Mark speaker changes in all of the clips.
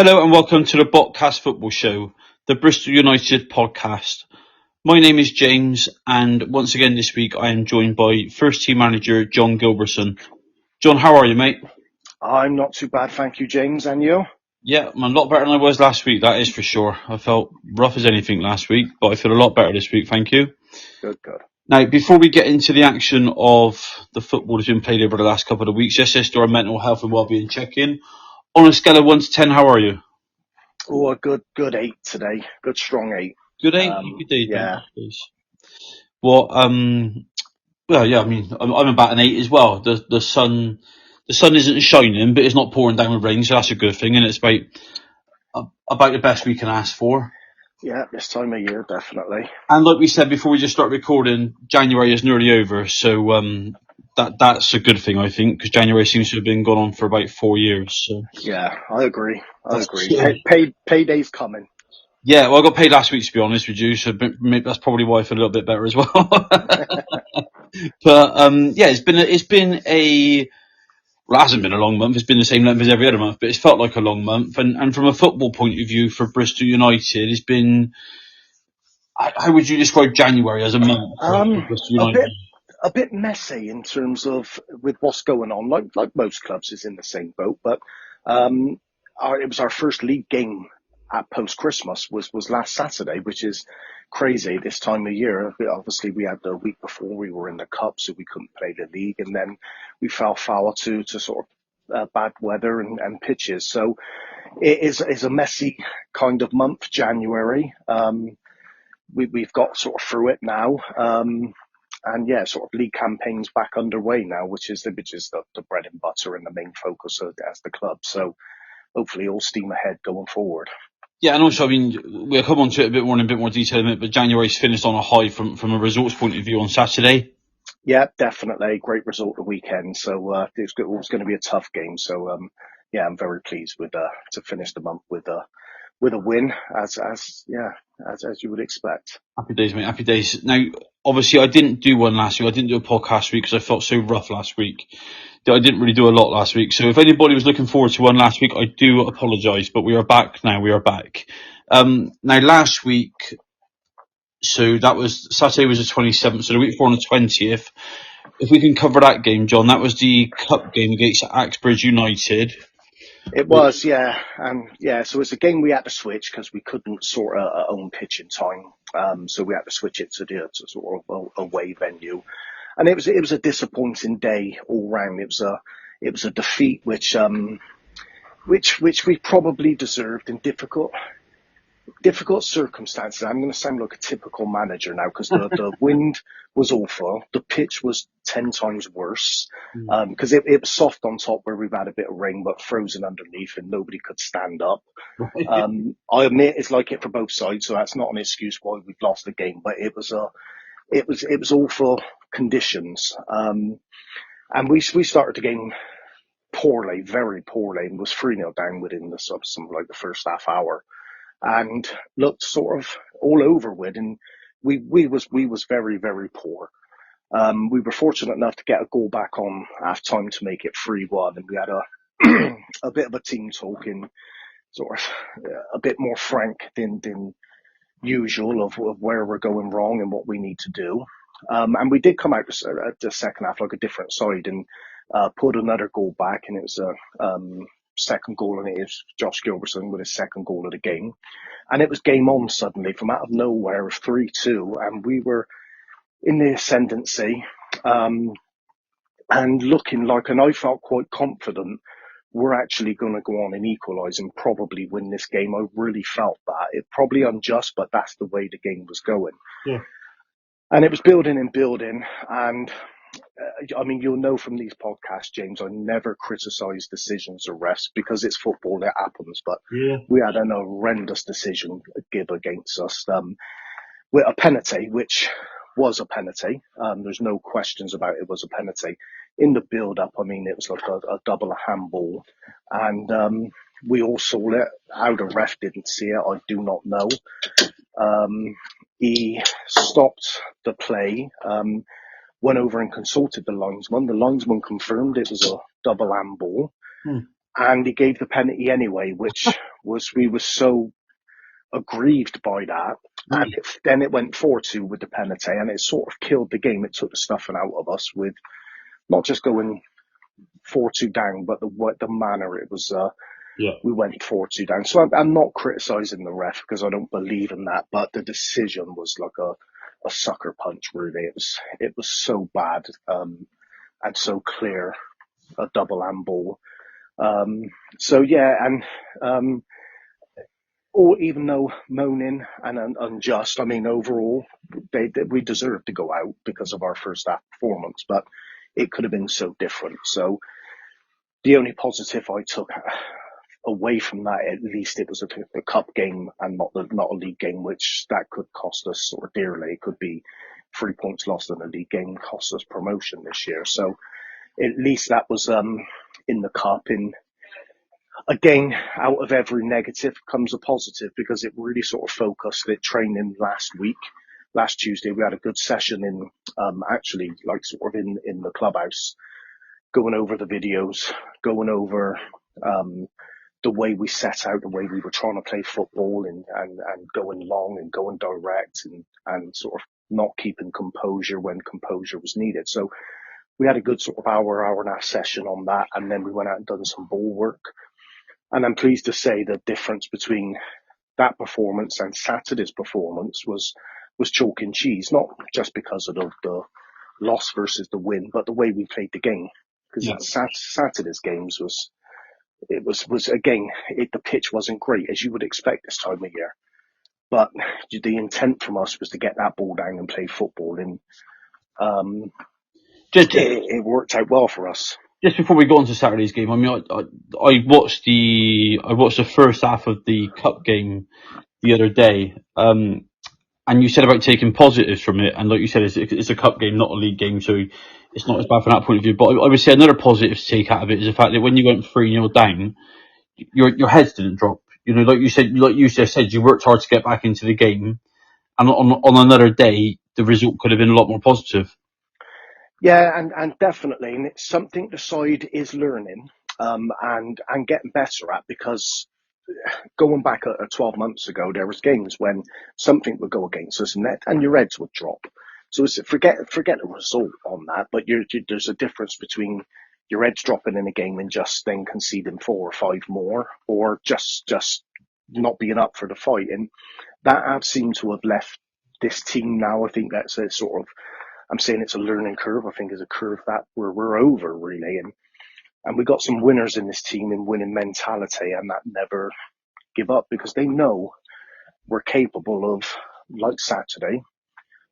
Speaker 1: Hello and welcome to the Botcast Football Show, the Bristol United podcast. My name is James, and once again this week I am joined by first team manager John Gilbertson. John, how are you, mate?
Speaker 2: I'm not too bad, thank you, James. And you?
Speaker 1: Yeah, I'm a lot better than I was last week, that is for sure. I felt rough as anything last week, but I feel a lot better this week, thank you.
Speaker 2: Good.
Speaker 1: Now, before we get into the action of the football that's been played over the last couple of weeks, let's do our mental health and wellbeing check-in. On a scale of 1 to 10, how are you?
Speaker 2: Oh, a good 8 today. Good strong 8.
Speaker 1: Good day, good day,
Speaker 2: yeah.
Speaker 1: Well, yeah. I mean, I'm about an 8 as well. The sun isn't shining, but it's not pouring down with rain, so that's a good thing. And it's about the best we can ask for.
Speaker 2: Yeah, this time of year, definitely.
Speaker 1: And like we said before we just start recording, January is nearly over, so that's a good thing, I think, because January seems to have been going on for about 4 years. So.
Speaker 2: Yeah, I agree. Payday's coming.
Speaker 1: Yeah, well, I got paid last week, to be honest with you, so that's probably why I feel a little bit better as well. But yeah, it's been well, it hasn't been a long month. It's been the same length as every other month, but it's felt like a long month. And from a football point of view, for Bristol United, it's been. How would you describe January as a month for Bristol United?
Speaker 2: A bit messy in terms of with what's going on. Like most clubs is in the same boat, but it was our first league game at post-Christmas was last Saturday, which is crazy this time of year. Obviously, we had the week before we were in the Cup, so we couldn't play the league, and then we fell foul to sort of bad weather and pitches. So it is a messy kind of month, January. We've got sort of through it now. And yeah, sort of league campaigns back underway now, which is the bread and butter and the main focus as the club. So hopefully all steam ahead going forward.
Speaker 1: Yeah, and also, I mean, we'll come on to it a bit more in a bit more detail in a minute, but January's finished on a high from a results point of view on Saturday.
Speaker 2: Yeah, definitely. Great result the weekend. So it was going to be a tough game. So yeah, I'm very pleased with to finish the month with a win, as you would expect.
Speaker 1: Happy days, mate. Happy days. Now, obviously, I didn't do one last week. I didn't do a podcast week because I felt so rough last week that I didn't really do a lot last week. So if anybody was looking forward to one last week, I do apologise, but we are back now. We are back. Now, last week, so that was Saturday was the 27th, so the week before on the 20th. If we can cover that game, John, that was the cup game against Accredited United.
Speaker 2: It was, yeah. And yeah, so it's a game we had to switch because we couldn't sort our own pitch in time. So we had to switch it to sort of away venue. And it was a disappointing day all round. It was a defeat which we probably deserved in difficult circumstances. I'm going to sound like a typical manager now because the wind was awful. The pitch was 10 times worse because it was soft on top where we've had a bit of rain, but frozen underneath and nobody could stand up. I admit it's like it for both sides, so that's not an excuse why we've lost the game, but it was awful conditions. And we started the game poorly, very poorly, and was 3-0 down within something like the first half hour. And looked sort of all over with, and we was very, very poor. We were fortunate enough to get a goal back on half time to make it 3-1, and we had a bit of a team talking, sort of a bit more frank than usual of where we're going wrong and what we need to do. And we did come out at the second half like a different side and put another goal back, and it was a second goal, and it is Josh Gilbertson with his second goal of the game. And it was game on suddenly from out of nowhere of 3-2, and we were in the ascendancy and looking like, and I felt quite confident we're actually going to go on and equalise and probably win this game. I really felt that. It's probably unjust, but that's the way the game was going.
Speaker 1: Yeah.
Speaker 2: And it was building and building, and I mean, you'll know from these podcasts, James, I never criticise decisions or refs because it's football, it happens. But we had an horrendous decision give against us with a penalty, which was a penalty. There's no questions about it was a penalty. In the build-up, I mean, it was like a double handball. And we all saw it. How the ref didn't see it, I do not know. He stopped the play. Went over and consulted the linesman. The linesman confirmed it was a double handball. and he gave the penalty anyway, which we were so aggrieved by that. And then it went 4-2 with the penalty, and it sort of killed the game. It took the stuffing out of us with not just going 4-2 down, but the manner it was. We went 4-2 down. So I'm not criticising the ref because I don't believe in that, but the decision was like a sucker punch. Really, it was so bad and so clear, a double handball. So yeah, and even though moaning and unjust, I mean, overall, we deserved to go out because of our first half performance, but it could have been so different. So the only positive I took away from that, at least it was a cup game and not a league game, which that could cost us sort of dearly. It could be 3 points lost in a league game, cost us promotion this year. So at least that was in the cup. Again, out of every negative comes a positive because it really sort of focused it training last Tuesday. We had a good session in actually like sort of in the clubhouse, going over the videos, going over the way we set out, the way we were trying to play football and going long and going direct and sort of not keeping composure when composure was needed. So we had a good sort of hour and a half session on that, and then we went out and done some ball work. And I'm pleased to say the difference between that performance and Saturday's performance was chalk and cheese, not just because of the loss versus the win, but the way we played the game. Because Saturday's games was again, the pitch wasn't great, as you would expect this time of year. But the intent from us was to get that ball down and play football, and it worked out well for us.
Speaker 1: Just before we go on to Saturday's game, I mean, I watched the first half of the cup game the other day, and you said about taking positives from it, and like you said, it's a cup game, not a league game, so it's not as bad from that point of view. But I would say another positive to take out of it is the fact that when you went 3-0 down, your heads didn't drop. You know, like you just said, you worked hard to get back into the game, and on another day, the result could have been a lot more positive.
Speaker 2: Yeah, and definitely, and it's something the side is learning and getting better at, because going back 12 months ago, there was games when something would go against us and your heads would drop. So forget the result on that, but there's a difference between your heads dropping in a game and just then conceding 4 or 5 more, or just not being up for the fight. And that I've seemed to have left this team now. I think that's a sort of, I'm saying it's a learning curve. I think it's a curve that we're over, really. And we got some winners in this team in winning mentality, and that never give up, because they know we're capable of, like Saturday,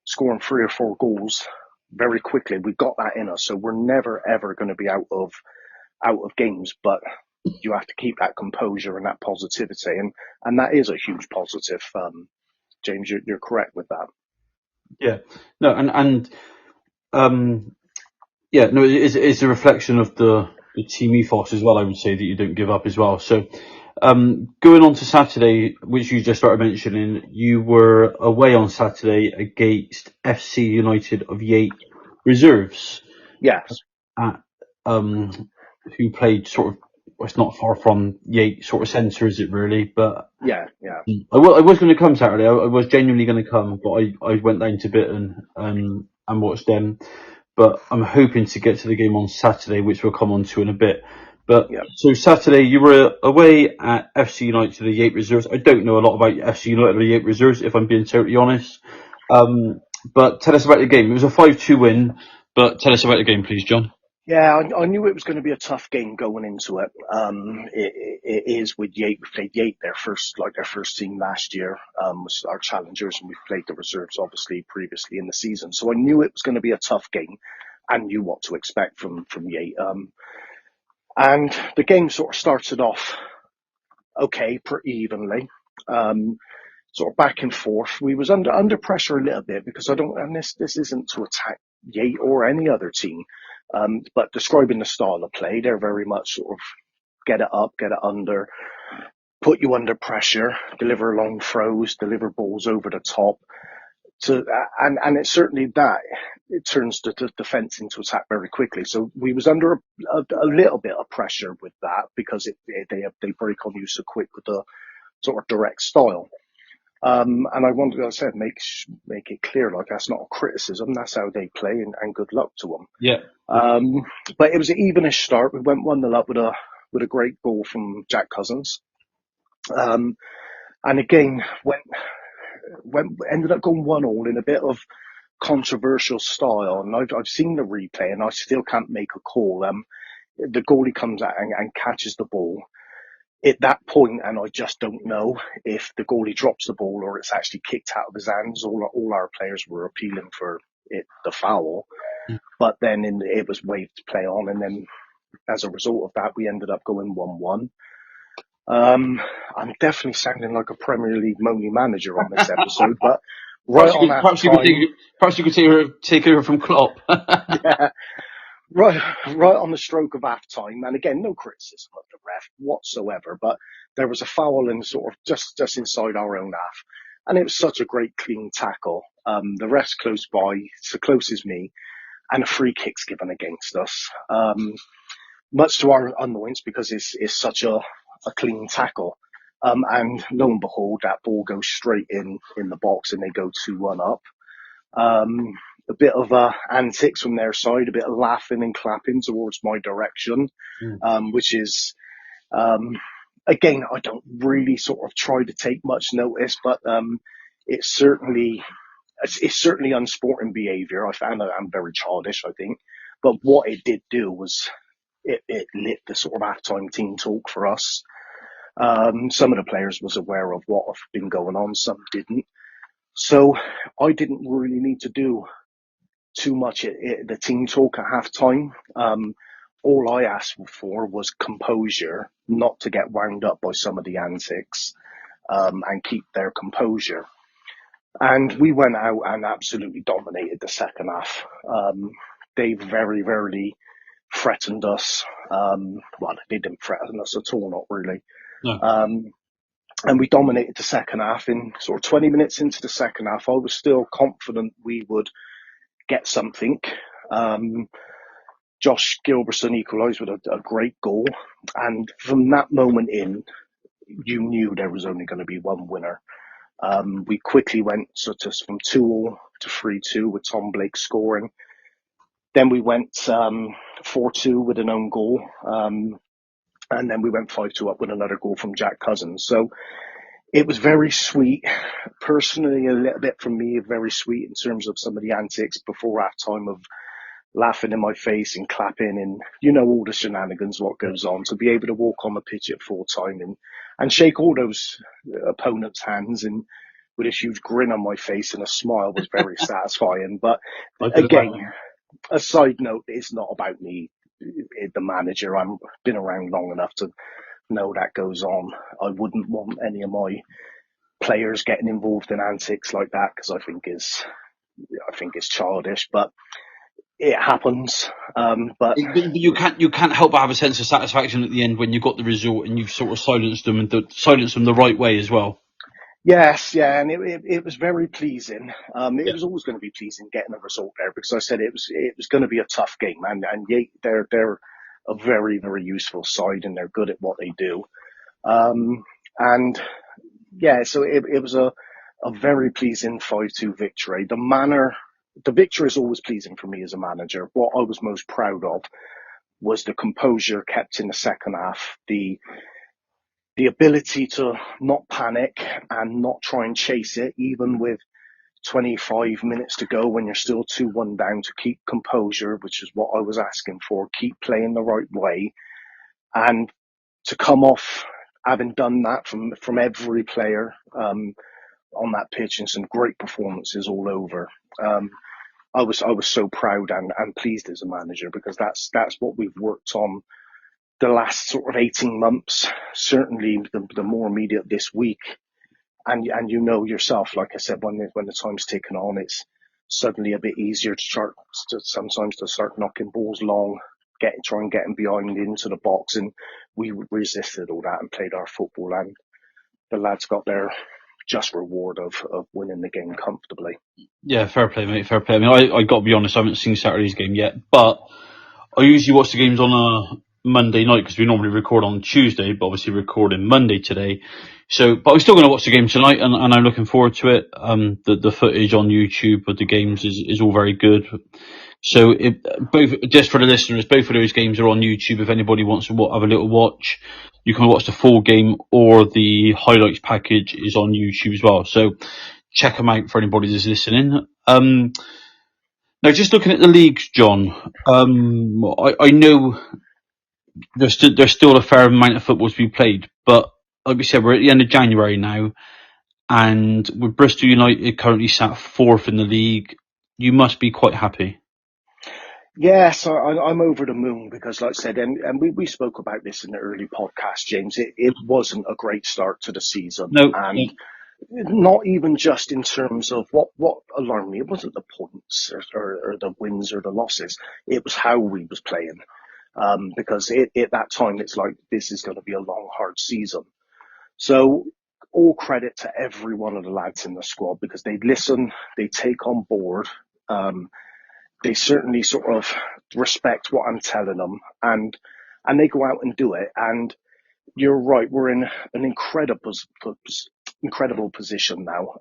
Speaker 2: scoring 3 or 4 goals very quickly. We've got that in us, so we're never ever going to be out of games. But you have to keep that composure and that positivity, and that is a huge positive. James, you're correct with that.
Speaker 1: Yeah, no, yeah, no, it's a reflection of the team ethos as well. I would say that you don't give up as well. So, going on to Saturday, which you just started mentioning, you were away on Saturday against FC United of Yate Reserves.
Speaker 2: Yes.
Speaker 1: Who played sort of, well, it's not far from Yate sort of centre, is it really? But
Speaker 2: yeah.
Speaker 1: I was going to come Saturday. I was genuinely going to come, but I went down to Bitton and watched them. But I'm hoping to get to the game on Saturday, which we'll come on to in a bit. But So Saturday, you were away at FC United, the Yate Reserves. I don't know a lot about FC United, the Yate Reserves, if I'm being totally honest. But tell us about the game. It was a 5-2 win, but tell us about the game, please, John.
Speaker 2: Yeah, I knew it was going to be a tough game going into it. It is with Yate. We played Yate, their first team last year, was our challengers, and we played the reserves obviously previously in the season. So I knew it was going to be a tough game, and knew what to expect from Yate. And the game sort of started off okay, pretty evenly. Sort of back and forth. We was under pressure a little bit, because this isn't to attack Yate or any other team. But describing the style of play, they're very much sort of get it up, get it under, put you under pressure, deliver long throws, deliver balls over the top, and it's certainly that it turns the defence into attack very quickly. So we was under a little bit of pressure with that because they break on you so quick with the sort of direct style. And I wanted, as I said, make it clear, like that's not a criticism. That's how they play, and good luck to them.
Speaker 1: Yeah.
Speaker 2: But it was an evenish start. We went 1-0 up with a great goal from Jack Cousins. And again, when ended up going 1-1 in a bit of controversial style, and I've seen the replay, and I still can't make a call. The goalie comes out and catches the ball at that point, and I just don't know if the goalie drops the ball or it's actually kicked out of his hands. All our players were appealing for the foul, but then it was waved to play on, and then as a result of that, we ended up going 1-1. I'm definitely sounding like a Premier League moany manager on this episode, but
Speaker 1: perhaps you could take over from Klopp.
Speaker 2: Yeah, right on the stroke of half time, and again, no criticism of the ref whatsoever, but there was a foul in sort of just inside our own half, and it was such a great clean tackle. The ref's close by, so close as me, and a free kick's given against us. Much to our annoyance because it's such a clean tackle. And lo and behold, that ball goes straight in the box and they go 2-1 up. A bit of antics from their side, a bit of laughing and clapping towards my direction, which is, again, I don't really sort of try to take much notice, but it's certainly unsporting behaviour. I found that I'm very childish, I think. But what it did do was it lit the sort of halftime team talk for us. Some of the players was aware of what had been going on, some didn't. So I didn't really need to do too much at the team talk at halftime. All I asked for was composure, not to get wound up by some of the antics, and keep their composure. And we went out and absolutely dominated the second half. They very rarely threatened us. Well, they didn't threaten us at all, not really.
Speaker 1: No.
Speaker 2: And we dominated the second half. In sort of 20 minutes into the second half, I was still confident we would get something. Josh Gilbertson equalised with a great goal. And from that moment in, you knew there was only going to be one winner. We quickly went from 2-2 to 3-2 with Tom Blake scoring. Then we went 4-2 with an own goal. And then we went 5-2 up with another goal from Jack Cousins. So it was very sweet. Personally, a little bit from me, very sweet in terms of some of the antics before half time of laughing in my face and clapping and, all the shenanigans, what goes on. To be able to walk on the pitch at full time and shake all those opponents' hands and with a huge grin on my face and a smile was very satisfying. But again, a side note, it's not about me, the manager. I've been around long enough to know that goes on. I wouldn't want any of my players getting involved in antics like that because I think it's childish, but it happens. But
Speaker 1: you can't help but have a sense of satisfaction at the end when you got the result and you've sort of silenced them the right way as well.
Speaker 2: Yes, yeah, and it was very pleasing. It was always going to be pleasing getting a result there because I said it was going to be a tough game, and they're a very, very useful side and they're good at what they do. And yeah, so it was a very pleasing 5-2 victory. The victory is always pleasing for me as a manager. What I was most proud of was the composure kept in the second half, the ability to not panic and not try and chase it, even with 25 minutes to go when you're still 2-1 down, to keep composure, which is what I was asking for, keep playing the right way, and to come off having done that from every player on that pitch and some great performances all over. I was so proud and pleased as a manager because that's what we've worked on the last sort of 18 months, certainly the more immediate this week. And yourself, like I said, when the time's taken on, it's suddenly a bit easier to sometimes start knocking balls long, try and getting behind into the box. And we resisted all that and played our football, and the lads got their just reward of winning the game comfortably.
Speaker 1: Yeah, fair play, mate. Fair play. I mean, I got to be honest, I haven't seen Saturday's game yet, but I usually watch the games on a Monday night because we normally record on Tuesday, but obviously recording Monday today. So, but I'm still going to watch the game tonight, and I'm looking forward to it. The footage on YouTube of the games is all very good. So, both just for the listeners, both of those games are on YouTube. If anybody wants to have a little watch, you can watch the full game, or the highlights package is on YouTube as well. So, check them out for anybody that's listening. Now, just looking at the leagues, John, I know there's still a fair amount of football to be played, but like we said, we're at the end of January now, and with Bristol United currently sat fourth in the league, you must be quite happy.
Speaker 2: Yes, I'm over the moon because, like I said, and we spoke about this in the early podcast, James. It wasn't a great start to the season,
Speaker 1: No,
Speaker 2: and not even just in terms of what alarmed me. It wasn't the points or the wins or the losses. It was how we was playing. Because at that time, it's like, this is going to be a long, hard season. So all credit to every one of the lads in the squad because they listen, they take on board. They certainly sort of respect what I'm telling them, and they go out and do it. And you're right, we're in an incredible position now.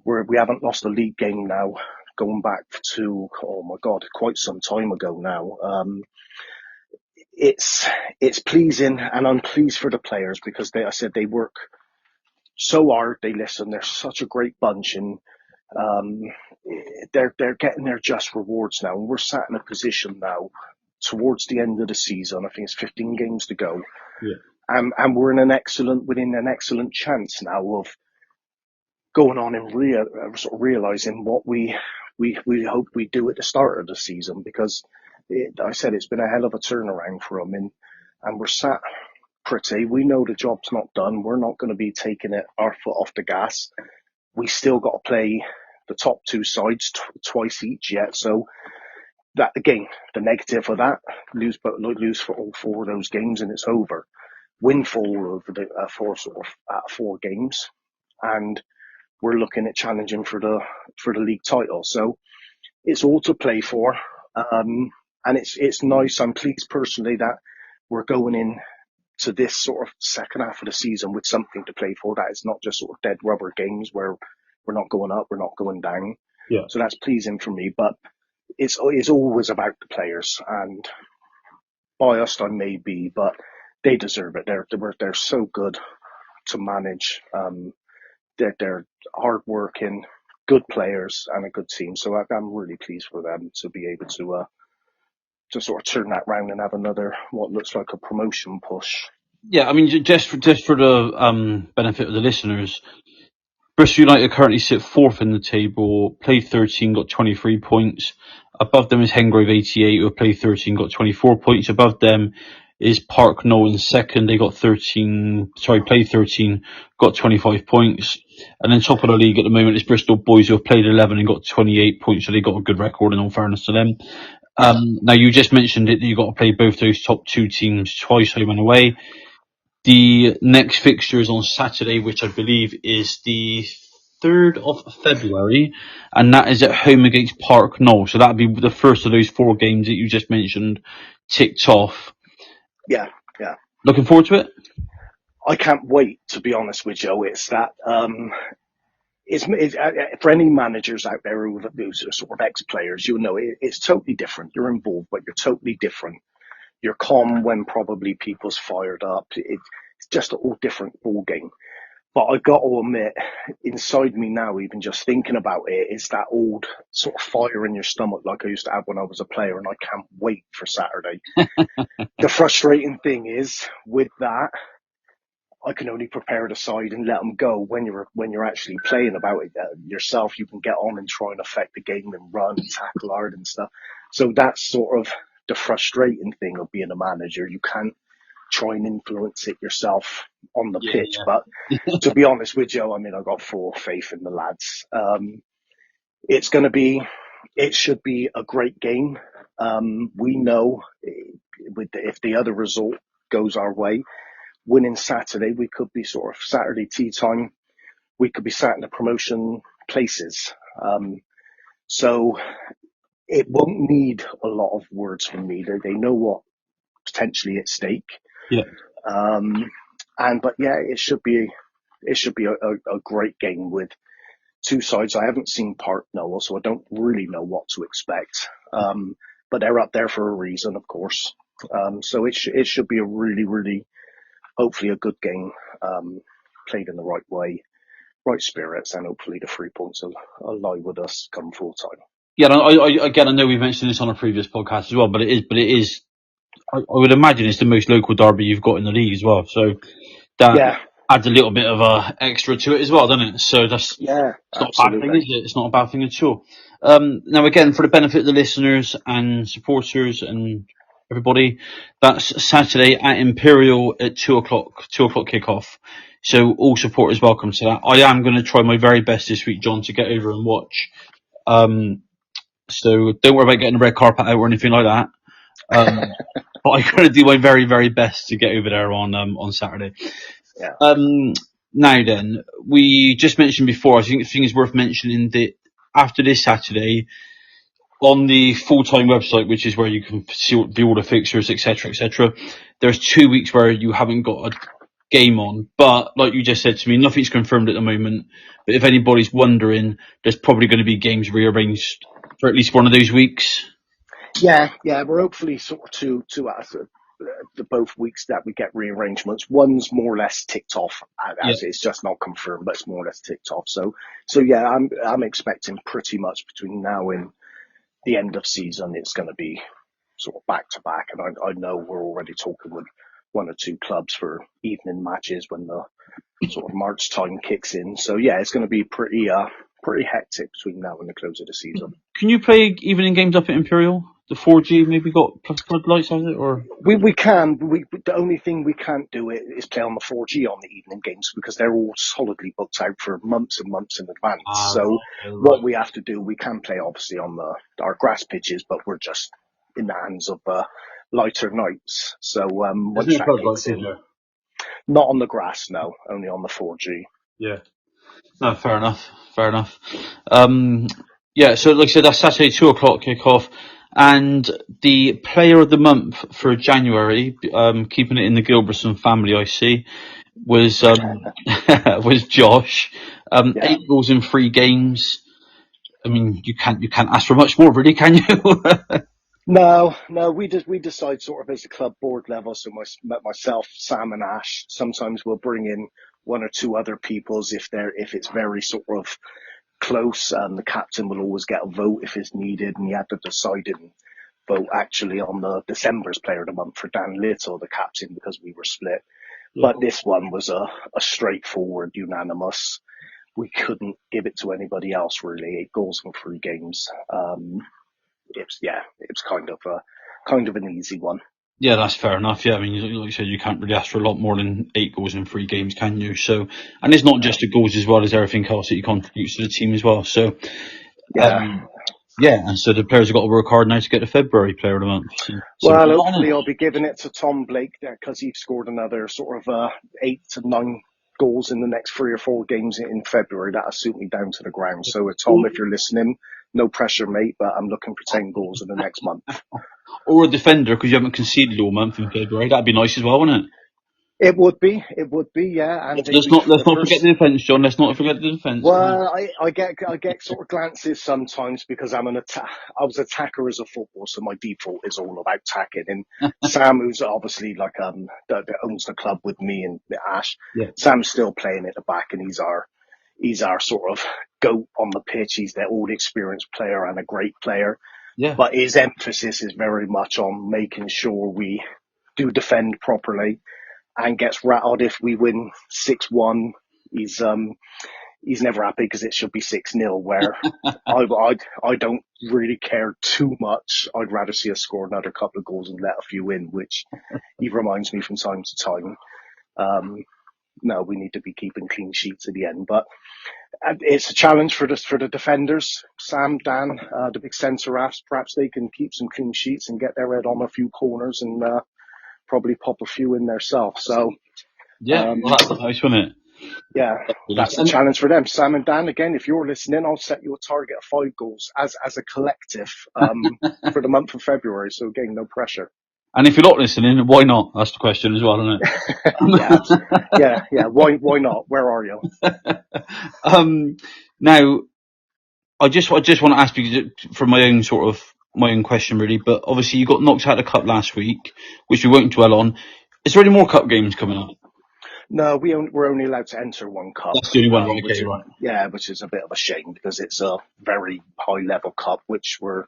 Speaker 2: We haven't lost a league game now, going back to, oh my God, quite some time ago now. It's pleasing, and I'm pleased for the players because they work so hard. They listen. They're such a great bunch, and they're getting their just rewards now. And we're sat in a position now towards the end of the season. I think it's 15 games to go.
Speaker 1: yeah.
Speaker 2: And we're within an excellent chance now of going on and sort of realizing what we hope we do at the start of the season, because I said it's been a hell of a turnaround for them, and we're sat pretty. We know the job's not done. We're not going to be taking our foot off the gas. We still got to play the top two sides twice each yet. So that, again, the negative of that, lose for all four of those games and it's over. Win for all of the four games, and we're looking at challenging for the league title. So it's all to play for, and it's nice. I'm pleased personally that we're going in to this sort of second half of the season with something to play for. That it's not just sort of dead rubber games where we're not going up, we're not going down.
Speaker 1: Yeah.
Speaker 2: So that's pleasing for me. But it's always about the players, and biased I may be, but they deserve it. They're so good to manage. They're hardworking, good players, and a good team. So I'm really pleased for them to be able to sort of turn that round and have another what looks like a promotion push.
Speaker 1: Yeah, I mean, just for the benefit of the listeners, Bristol United currently sit fourth in the table, played 13, got 23 points. Above them is Hengrove 88, who have played 13, got 24 points. Above them is Park Knoll in second. They got played 13, got 25 points. And then top of the league at the moment is Bristol Boys, who have played 11 and got 28 points. So they got a good record, in all fairness to them. Now, you just mentioned it, that you got to play both those top two teams twice, home and away. The next fixture is on Saturday, which I believe is the 3rd of February, and that is at home against Park Knoll. So that'll be the first of those four games that you just mentioned ticked off.
Speaker 2: Yeah.
Speaker 1: Looking forward to it?
Speaker 2: I can't wait, to be honest with you. It's that, it's for any managers out there who are sort of ex-players, you know, it's totally different. You're involved, but you're totally different. You're calm when probably people's fired up. It's just a whole different ball game. But I got to admit, inside me now, even just thinking about it, it's that old sort of fire in your stomach like I used to have when I was a player, and I can't wait for Saturday. The frustrating thing is, with that, I can only prepare the side and let them go when you're actually playing about it yourself. You can get on and try and affect the game and run and tackle hard and stuff. So that's sort of the frustrating thing of being a manager. You can't try and influence it yourself on the pitch.
Speaker 1: Yeah.
Speaker 2: But to be honest with you, I mean, I've got full faith in the lads. It should be a great game. We know if the other result goes our way, winning Saturday, we could be sort of Saturday tea time. we could be sat in the promotion places. So it won't need a lot of words from me. They know what potentially at stake.
Speaker 1: Yeah.
Speaker 2: But yeah, it should be a great game with two sides I haven't seen part Noah, so I don't really know what to expect. But they're up there for a reason, of course. So it should be a really, really, hopefully a good game, played in the right way, right spirits, and hopefully the 3 points will lie with us come full time.
Speaker 1: Yeah, I know we mentioned this on a previous podcast as well, but it is. I would imagine it's the most local derby you've got in the league as well. So that adds a little bit of a extra to it as well, doesn't it? So it's not a bad thing, is it? It's not a bad thing at all. Now, again, for the benefit of the listeners and supporters and everybody, that's Saturday at Imperial at 2:00 kickoff. So all supporters welcome to that. I am going to try my very best this week, John, to get over and watch. So don't worry about getting a red carpet out or anything like that. But I'm going to do my very, very best to get over there on Saturday.
Speaker 2: Yeah.
Speaker 1: Now then, we just mentioned before, I think the thing is worth mentioning that after this Saturday, on the full-time website, which is where you can see all the fixtures, etc., there's 2 weeks where you haven't got a game on. But like you just said to me, nothing's confirmed at the moment. But if anybody's wondering, there's probably going to be games rearranged for at least one of those weeks.
Speaker 2: Yeah, we're hopefully sort of two out of the both weeks that we get rearrangements. One's more or less ticked off, as it's just not confirmed, but it's more or less ticked off. So yeah, I'm expecting pretty much between now and the end of season, it's going to be sort of back to back. And I know we're already talking with one or two clubs for evening matches when the sort of March time kicks in. So yeah, it's going to be pretty hectic between now and the close of the season.
Speaker 1: Can you play evening games up at Imperial? The 4G maybe got floodlights on it, or
Speaker 2: we can. The only thing we can't do is play on the 4G on the evening games because they're all solidly booked out for months and months in advance. What we have to do, we can play obviously on our grass pitches, but we're just in the hands of lighter nights. So once that kicks in, not on the grass, no, only on the 4G.
Speaker 1: Yeah. No, fair enough. Yeah, so like I said, that's Saturday 2:00 kickoff, and the player of the month for January, keeping it in the Gilbertson family, I see, was was Josh. 8 goals in 3 games. I mean, you can't ask for much more, really, can you?
Speaker 2: No, we decide sort of as a club board level. So myself, Sam, and Ash. Sometimes we'll bring in one or two other peoples if it's very sort of close, and the captain will always get a vote if it's needed, and you have to decide and vote actually on the December's player of the month for Dan Little, the captain, because we were split. Yeah. But this one was a straightforward, unanimous. We couldn't give it to anybody else really. 8 goals in 3 games. It's kind of an easy one.
Speaker 1: Yeah, that's fair enough. Yeah, I mean, like you said, you can't really ask for a lot more than 8 goals in 3 games, can you? So, and it's not just the goals as well as everything else that he contributes to the team as well. So, and so the players have got to work hard now to get the February player of the month. So
Speaker 2: hopefully I'll be giving it to Tom Blake there because he scored another sort of 8 to 9 goals in the next 3 or 4 games in February. That'll suit me down to the ground. So Tom, if you're listening, no pressure, mate, but I'm looking for 10 goals in the next month.
Speaker 1: Or a defender, because you haven't conceded all month in February. That'd be nice as well, wouldn't it?
Speaker 2: It would be, yeah. And
Speaker 1: let's not forget the defence, John. Let's not forget the defence.
Speaker 2: Well, I get sort of glances sometimes because I was a attacker as a football, so my default is all about attacking. And Sam, who's obviously like that owns the club with me and Ash, Sam's still playing at the back, and he's our sort of goat on the pitch. He's their old experienced player and a great player. Yeah. But his emphasis is very much on making sure we do defend properly, and gets rattled if we win 6-1. He's never happy because it should be 6-0. Where I don't really care too much. I'd rather see us score another couple of goals and let a few in, which he reminds me from time to time. No, we need to be keeping clean sheets at the end, but it's a challenge for the defenders. Sam, Dan, the big centre halves, perhaps they can keep some clean sheets and get their head on a few corners and probably pop a few in themselves. So
Speaker 1: well, that's nice, wasn't it?
Speaker 2: Yeah, that's a challenge for them. Sam and Dan, again, if you're listening, I'll set you a target of 5 goals as a collective for the month of February. So again, no pressure.
Speaker 1: And if you're not listening, why not? That's the question as well, isn't
Speaker 2: it? yeah. Why not? Where are you?
Speaker 1: Now, I just want to ask you from my own question really, but obviously you got knocked out of the cup last week, which we won't dwell on. Is there any more cup games coming up?
Speaker 2: No, we're only allowed to enter one cup.
Speaker 1: That's the only one, right? Okay, right.
Speaker 2: Yeah, which is a bit of a shame because it's a very high level cup, which we're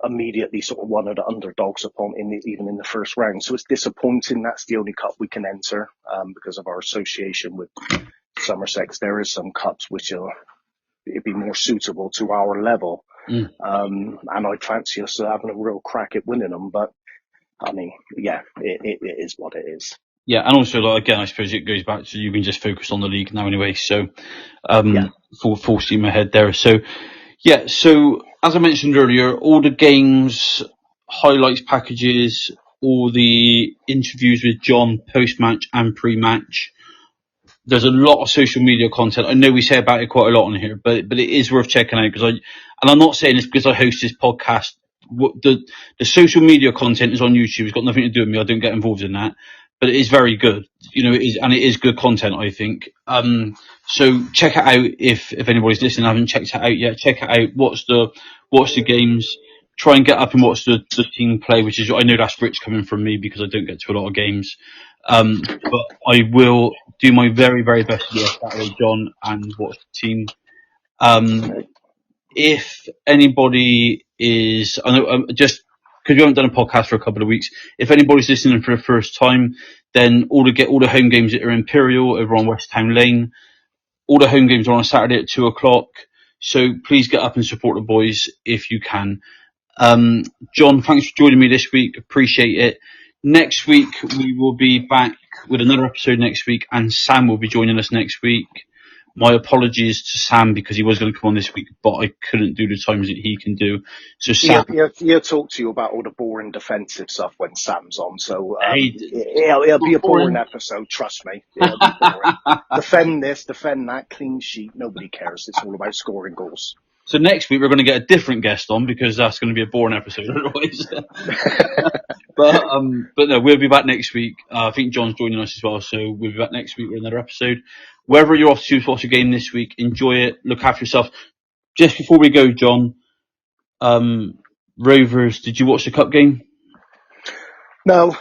Speaker 2: immediately sort of one of the underdogs upon even in the first round. So it's disappointing. That's the only cup we can enter because of our association with Somerset. There is some cups which it'd be more suitable to our level. And I'd fancy us having a real crack at winning them. But I mean, yeah, it is what it is.
Speaker 1: Yeah, and also, again, I suppose it goes back to you can just focus on the league now anyway. So, full steam ahead there. So, yeah. So, as I mentioned earlier, all the games, highlights packages, all the interviews with John post-match and pre-match. There's a lot of social media content. I know we say about it quite a lot on here, but it is worth checking out and I'm not saying this because I host this podcast. The social media content is on YouTube. It's got nothing to do with me. I don't get involved in that. But it is very good, it is good content, I think. So check it out if anybody's listening and haven't checked it out yet. Check it out. Watch the games. Try and get up and watch the team play, which is, I know that's rich coming from me because I don't get to a lot of games. But I will do my very, very best to be on Saturday, John, and watch the team. If anybody is, I know, just because we haven't done a podcast for a couple of weeks, if anybody's listening for the first time, then all the home games that are Imperial over on West Town Lane, all the home games are on a Saturday at 2:00. So please get up and support the boys if you can. John, thanks for joining me this week. Appreciate it. Next week, we will be back with another episode next week, and Sam will be joining us next week. My apologies to Sam because he was going to come on this week, but I couldn't do the times that he can do. So Sam,
Speaker 2: he'll talk to you about all the boring defensive stuff when Sam's on. So it'll be a boring episode. Trust me, it'll be boring. Defend this, defend that, clean sheet. Nobody cares. It's all about scoring goals.
Speaker 1: So next week we're going to get a different guest on because that's going to be a boring episode otherwise. But no, we'll be back next week. I think John's joining us as well, so we'll be back next week with another episode. Wherever you're off to watch a game this week, enjoy it. Look after yourself. Just before we go, John, Rovers, did you watch the cup game?
Speaker 2: No,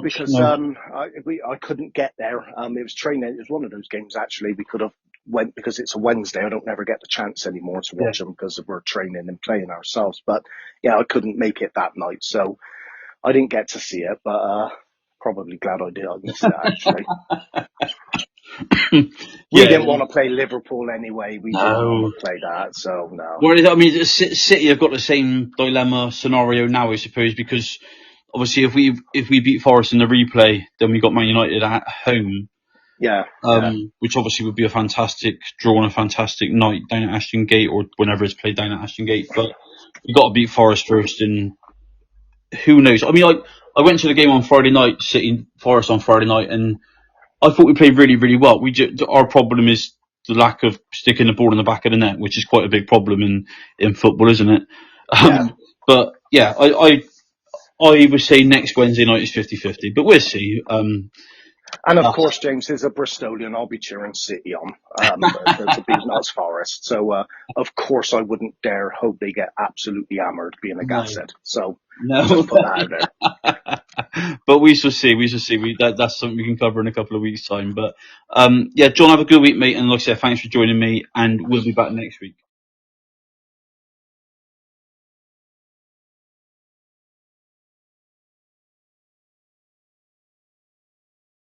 Speaker 2: because I couldn't get there. It was training. It was one of those games actually we could have went because it's a Wednesday. I don't never get the chance anymore to watch them because we're training and playing ourselves. But yeah, I couldn't make it that night, so I didn't get to see it. But probably glad I did. I missed it actually. We didn't want to play Liverpool anyway. We didn't want to play that, so no.
Speaker 1: Well, I mean, City have got the same dilemma scenario now, I suppose, because obviously if we beat Forest in the replay, then we got Man United at home. Which obviously would be a fantastic draw and a fantastic night down at Ashton Gate or whenever it's played down at Ashton Gate. But we got to beat Forest first, and who knows? I mean, I went to the game on Friday night, City Forest on Friday night, and I thought we played really, really well. Our problem is the lack of sticking the ball in the back of the net, which is quite a big problem in football, isn't it? But yeah, I would say next Wednesday night is 50-50, but we'll see.
Speaker 2: And of course, James is a Bristolian. I'll be cheering City on to beat Notts Forest. So, of course, I wouldn't dare hope they get absolutely hammered being a Gasshead. So, just put that out there.
Speaker 1: But we shall see. That's something we can cover in a couple of weeks' time. But, John, have a good week, mate. And like I said, thanks for joining me. And we'll be back next week.